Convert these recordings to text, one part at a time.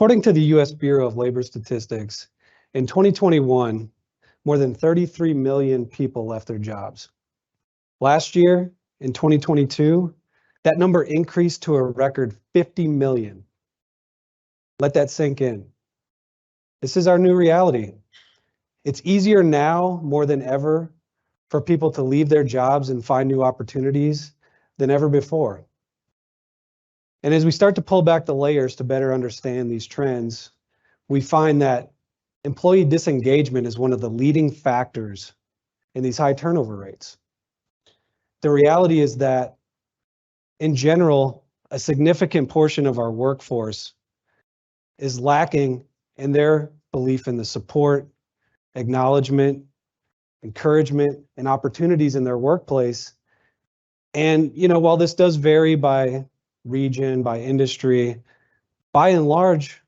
According to the U.S. Bureau of Labor Statistics, in 2021, more than 33 million people left their jobs. Last year, in 2022, that number increased to a record 50 million. Let that sink in. This is our new reality. It's easier now more than ever for people to leave their jobs and find new opportunities than ever before. And as we start to pull back the layers to better understand these trends, we find that employee disengagement is one of the leading factors in these high turnover rates. The reality is that, in general, a significant portion of our workforce is lacking in their belief in the support, acknowledgement, encouragement, and opportunities in their workplace. And, while this does vary by region, by industry, by and large,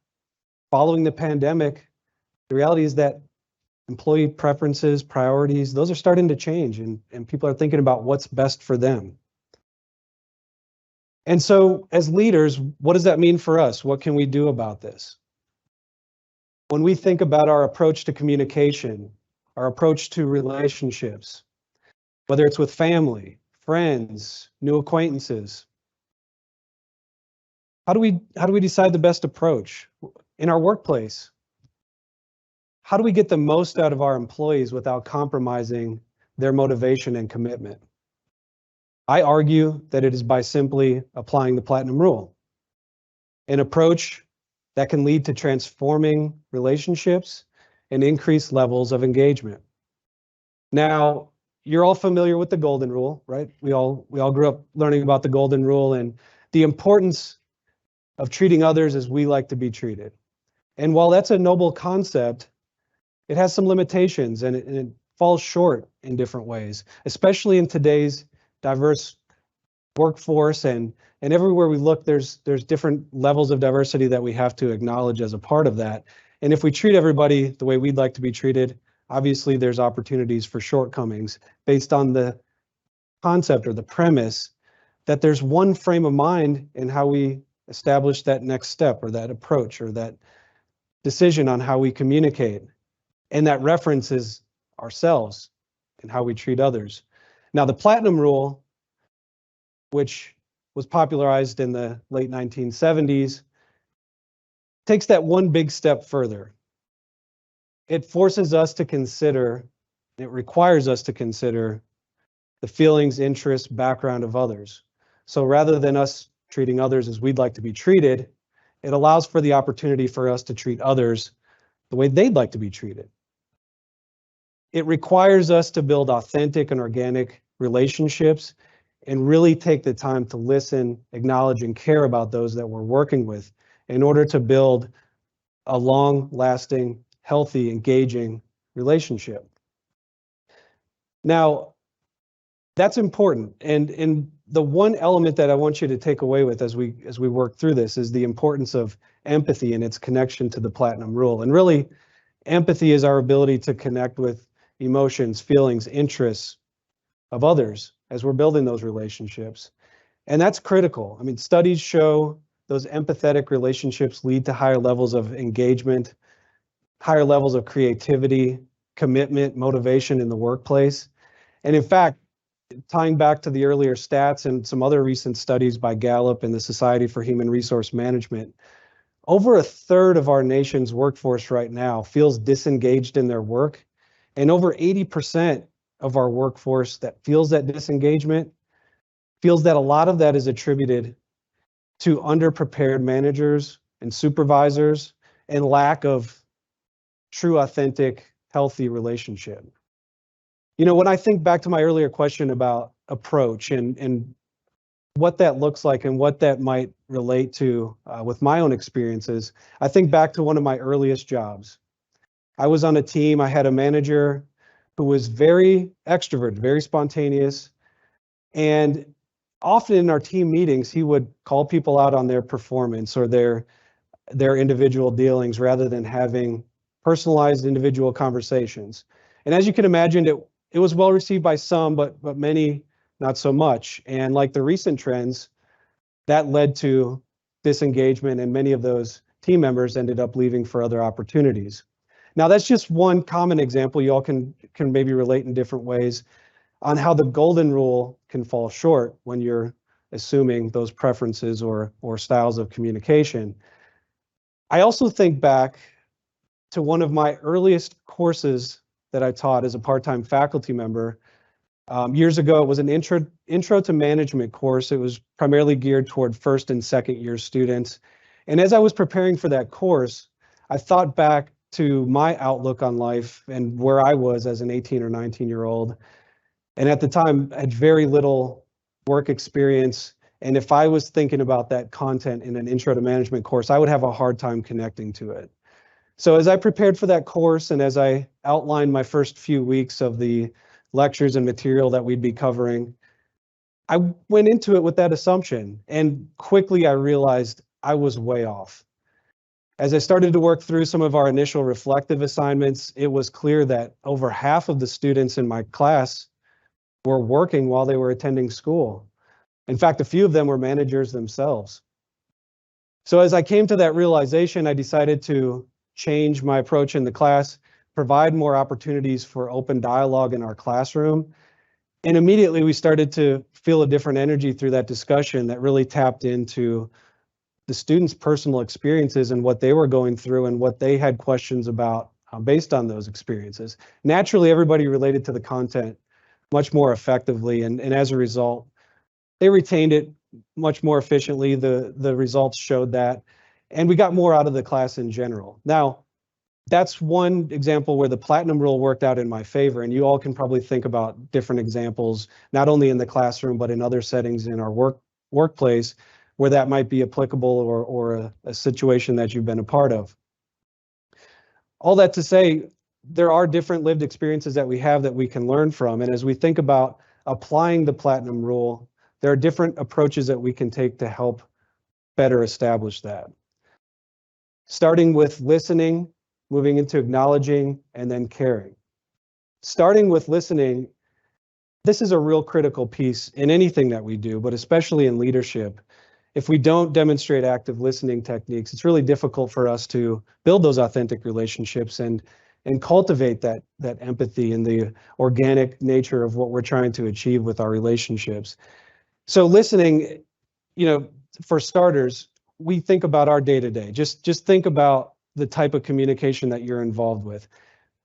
following the pandemic, the reality is that employee preferences, priorities, those are starting to change, and people are thinking about what's best for them. And so as leaders, what does that mean for us? What can we do about this? When we think about our approach to communication, our approach to relationships, whether it's with family, friends, new acquaintances, how do we decide the best approach? In our workplace, how do we get the most out of our employees without compromising their motivation and commitment? I argue that it is by simply applying the Platinum Rule, an approach that can lead to transforming relationships and increased levels of engagement. Now, you're all familiar with the Golden Rule, right? We all grew up learning about the Golden Rule and the importance of treating others as we like to be treated. And while that's a noble concept, it has some limitations and it falls short in different ways, especially in today's diverse workforce, and everywhere we look, there's different levels of diversity that we have to acknowledge as a part of that. And if we treat everybody the way we'd like to be treated, obviously there's opportunities for shortcomings based on the concept or the premise that there's one frame of mind in how we establish that next step or that approach or that decision on how we communicate. And that reference is ourselves and how we treat others. Now, the Platinum Rule, which was popularized in the late 1970s, takes that one big step further. It forces us to consider, it requires us to consider the feelings, interests, background of others. So rather than us treating others as we'd like to be treated, it allows for the opportunity for us to treat others the way they'd like to be treated. It requires us to build authentic and organic relationships and really take the time to listen, acknowledge, and care about those that we're working with in order to build a long-lasting, healthy, engaging relationship. Now, that's important. And the one element that I want you to take away with as we work through this is the importance of empathy and its connection to the Platinum Rule. And really, empathy is our ability to connect with emotions, feelings, interests of others as we're building those relationships. And that's critical. I mean, studies show those empathetic relationships lead to higher levels of engagement, higher levels of creativity, commitment, motivation in the workplace. And in fact, tying back to the earlier stats and some other recent studies by Gallup and the Society for Human Resource Management, over a third of our nation's workforce right now feels disengaged in their work. And over 80% of our workforce that feels that disengagement feels that a lot of that is attributed to underprepared managers and supervisors and lack of true, authentic, healthy relationship. When I think back to my earlier question about approach and what that looks like and what that might relate to with my own experiences, I think back to one of my earliest jobs. I was on a team, I had a manager who was very extroverted, very spontaneous, and often in our team meetings, he would call people out on their performance or their individual dealings rather than having personalized individual conversations. And as you can imagine, it was well received by some, but many not so much. And like the recent trends, that led to disengagement, and many of those team members ended up leaving for other opportunities. Now, that's just one common example. You all can maybe relate in different ways on how the golden rule can fall short when you're assuming those preferences or styles of communication. I also think back to one of my earliest courses that I taught as a part-time faculty member. Years ago, it was an intro to management course. It was primarily geared toward first and second year students. And as I was preparing for that course, I thought back to my outlook on life and where I was as an 18 or 19-year-old. And at the time, I had very little work experience. And if I was thinking about that content in an intro to management course, I would have a hard time connecting to it. So as I prepared for that course and as I outlined my first few weeks of the lectures and material that we'd be covering, I went into it with that assumption. And quickly I realized I was way off. As I started to work through some of our initial reflective assignments, it was clear that over half of the students in my class were working while they were attending school. In fact, a few of them were managers themselves. So as I came to that realization, I decided to change my approach in the class, provide more opportunities for open dialogue in our classroom. And immediately we started to feel a different energy through that discussion that really tapped into the students' personal experiences and what they were going through and what they had questions about based on those experiences. Naturally, everybody related to the content much more effectively, and as a result, they retained it much more efficiently. The results showed that, and we got more out of the class in general. Now, that's one example where the platinum rule worked out in my favor, and you all can probably think about different examples, not only in the classroom, but in other settings in our workplace, where that might be applicable or a situation that you've been a part of. All that to say, there are different lived experiences that we have that we can learn from. And as we think about applying the platinum rule, there are different approaches that we can take to help better establish that. Starting with listening, moving into acknowledging, and then caring. Starting with listening, this is a real critical piece in anything that we do, but especially in leadership. If we don't demonstrate active listening techniques, it's really difficult for us to build those authentic relationships and cultivate that empathy and the organic nature of what we're trying to achieve with our relationships. So listening, for starters, we think about our day-to-day. Just think about the type of communication that you're involved with.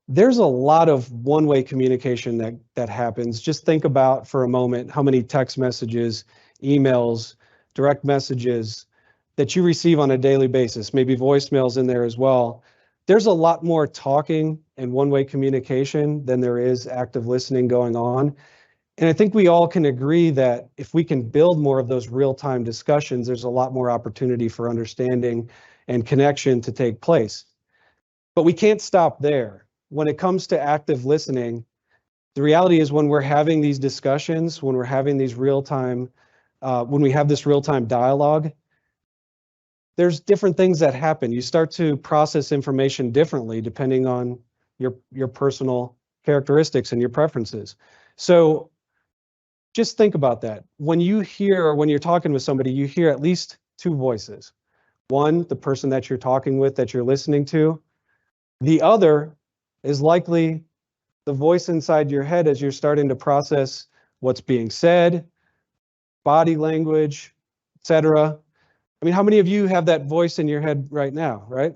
There's a lot of one-way communication that happens. Just think about for a moment how many text messages, emails, direct messages that you receive on a daily basis, maybe voicemails in there as well. There's a lot more talking and one-way communication than there is active listening going on. And I think we all can agree that if we can build more of those real-time discussions, there's a lot more opportunity for understanding and connection to take place. But we can't stop there. When it comes to active listening, the reality is when we're having these discussions, when we're having these when we have this real-time dialogue, there's different things that happen. You start to process information differently depending on your personal characteristics and your preferences. So just think about that. When you're talking with somebody, you hear at least two voices. One, the person that you're talking with, that you're listening to. The other is likely the voice inside your head as you're starting to process what's being said, body language, etc. I mean, how many of you have that voice in your head right now, right?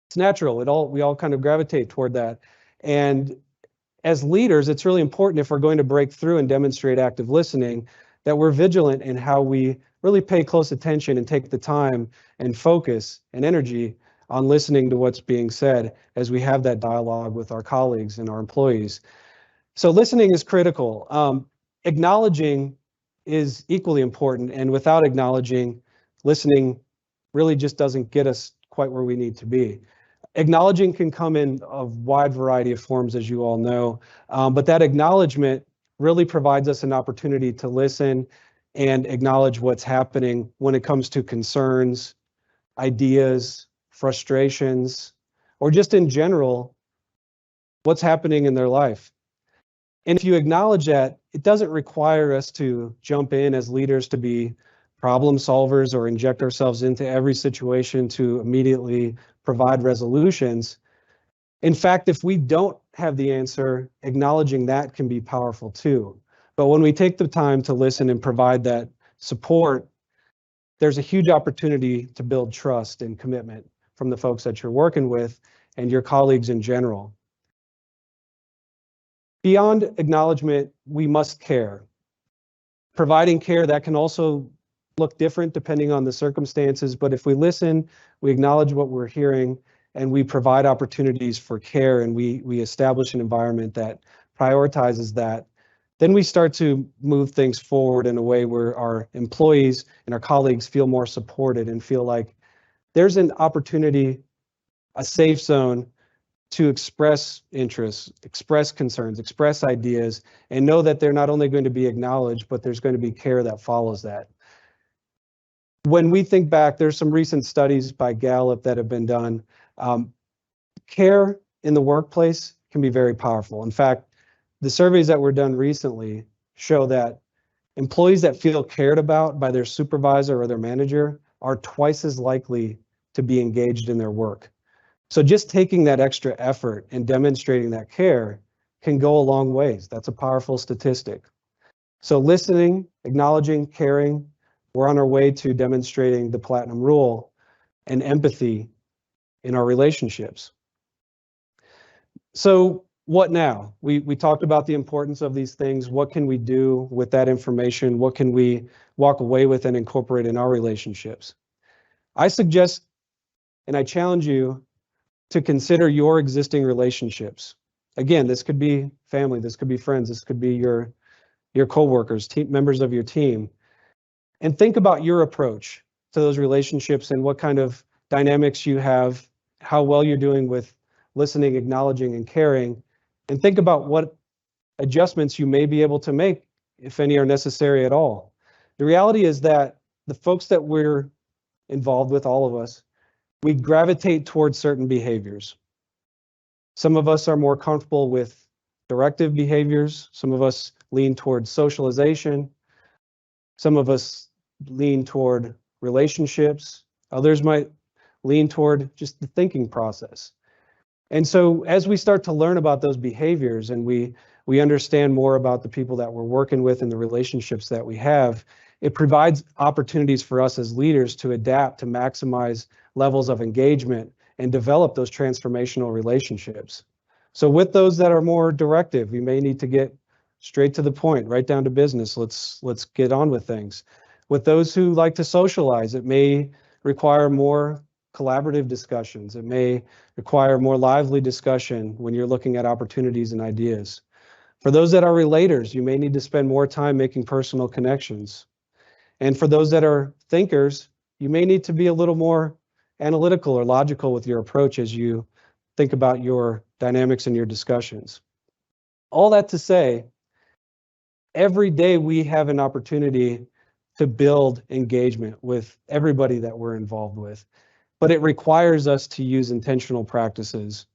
It's natural. We all kind of gravitate toward that. And as leaders, it's really important, if we're going to break through and demonstrate active listening, that we're vigilant in how we really pay close attention and take the time and focus and energy on listening to what's being said as we have that dialogue with our colleagues and our employees. So listening is critical. Acknowledging is equally important, and without acknowledging, listening really just doesn't get us quite where we need to be. Acknowledging can come in a wide variety of forms, as you all know, but that acknowledgement really provides us an opportunity to listen and acknowledge what's happening when it comes to concerns, ideas, frustrations, or just in general, what's happening in their life. And if you acknowledge that, it doesn't require us to jump in as leaders to be problem solvers or inject ourselves into every situation to immediately provide resolutions. In fact, if we don't have the answer, acknowledging that can be powerful too. But when we take the time to listen and provide that support, there's a huge opportunity to build trust and commitment from the folks that you're working with and your colleagues in general. Beyond acknowledgement, we must care. Providing care, that can also look different depending on the circumstances, but if we listen, we acknowledge what we're hearing, and we provide opportunities for care, and we establish an environment that prioritizes that, then we start to move things forward in a way where our employees and our colleagues feel more supported and feel like there's an opportunity, a safe zone to express interests, express concerns, express ideas, and know that they're not only going to be acknowledged, but there's going to be care that follows that. When we think back, there's some recent studies by Gallup that have been done. Care in the workplace can be very powerful. In fact, the surveys that were done recently show that employees that feel cared about by their supervisor or their manager are twice as likely to be engaged in their work. So just taking that extra effort and demonstrating that care can go a long ways. That's a powerful statistic. So listening, acknowledging, caring, we're on our way to demonstrating the platinum rule and empathy in our relationships. So what now? We talked about the importance of these things. What can we do with that information? What can we walk away with and incorporate in our relationships? I suggest, and I challenge you to consider your existing relationships. Again, this could be family, this could be friends, this could be your coworkers, members of your team. And think about your approach to those relationships and what kind of dynamics you have, how well you're doing with listening, acknowledging, and caring. And think about what adjustments you may be able to make, if any are necessary at all. The reality is that the folks that we're involved with, all of us, we gravitate towards certain behaviors. Some of us are more comfortable with directive behaviors. Some of us lean towards socialization. Some of us lean toward relationships. Others might lean toward just the thinking process. And so as we start to learn about those behaviors and we understand more about the people that we're working with and the relationships that we have, it provides opportunities for us as leaders to adapt, to maximize levels of engagement and develop those transformational relationships. So with those that are more directive, we may need to get straight to the point, right down to business. Let's get on with things. With those who like to socialize, it may require more collaborative discussions. It may require more lively discussion when you're looking at opportunities and ideas. For those that are relators, you may need to spend more time making personal connections. And for those that are thinkers, you may need to be a little more analytical or logical with your approach as you think about your dynamics and your discussions. All that to say, every day we have an opportunity to build engagement with everybody that we're involved with, but it requires us to use intentional practices.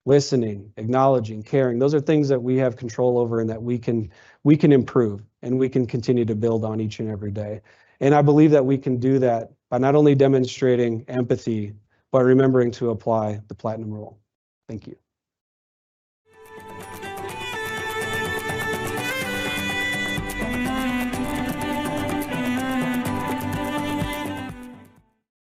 Listening, acknowledging, caring, those are things that we have control over and that we can improve and we can continue to build on each and every day. And I believe that we can do that by not only demonstrating empathy, but remembering to apply the platinum rule. Thank you.